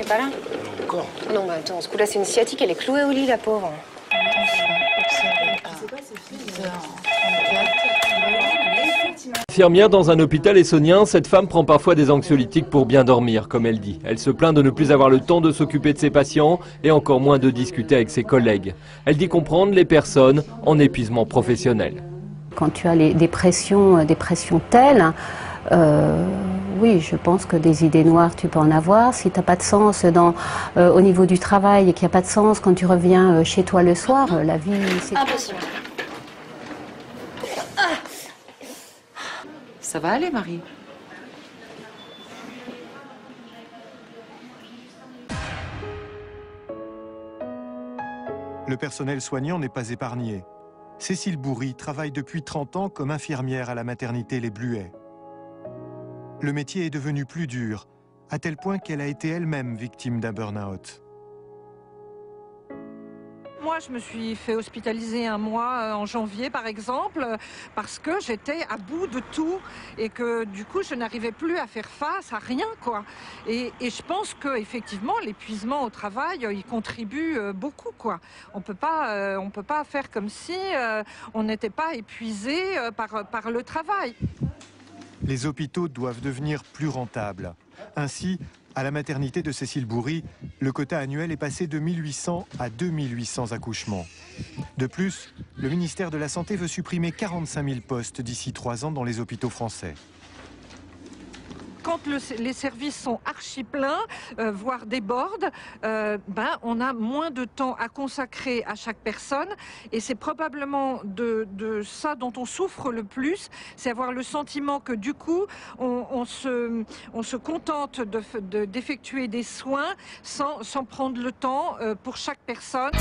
pas là? Non, encore. Non, mais attends, ce coup-là, c'est une sciatique, elle est clouée au lit, la pauvre. Infirmière dans un hôpital essonien, cette femme prend parfois des anxiolytiques pour bien dormir, comme elle dit. Elle se plaint de ne plus avoir le temps de s'occuper de ses patients et encore moins de discuter avec ses collègues. Elle dit comprendre les personnes en épuisement professionnel. Quand tu as des pressions telles, oui, je pense que des idées noires, tu peux en avoir. Si tu n'as pas de sens au niveau du travail et qu'il n'y a pas de sens quand tu reviens chez toi le soir, la vie, c'est... Impossible. Ça va aller, Marie? Le personnel soignant n'est pas épargné. Cécile Bourri travaille depuis 30 ans comme infirmière à la maternité Les Bluets. Le métier est devenu plus dur, à tel point qu'elle a été elle-même victime d'un burn-out. Moi, je me suis fait hospitaliser un mois en janvier, par exemple, parce que j'étais à bout de tout et que, du coup, je n'arrivais plus à faire face à rien, quoi. Et je pense qu'effectivement, l'épuisement au travail, il contribue beaucoup, quoi. On peut pas faire comme si on n'était pas épuisé par le travail. Les hôpitaux doivent devenir plus rentables. Ainsi, à la maternité de Cécile Bourri, le quota annuel est passé de 1800 à 2800 accouchements. De plus, le ministère de la Santé veut supprimer 45 000 postes d'ici 3 ans dans les hôpitaux français. Quand les services sont archi pleins, voire débordent, on a moins de temps à consacrer à chaque personne. Et c'est probablement de ça dont on souffre le plus, c'est avoir le sentiment que du coup, on se contente d'effectuer des soins sans prendre le temps pour chaque personne.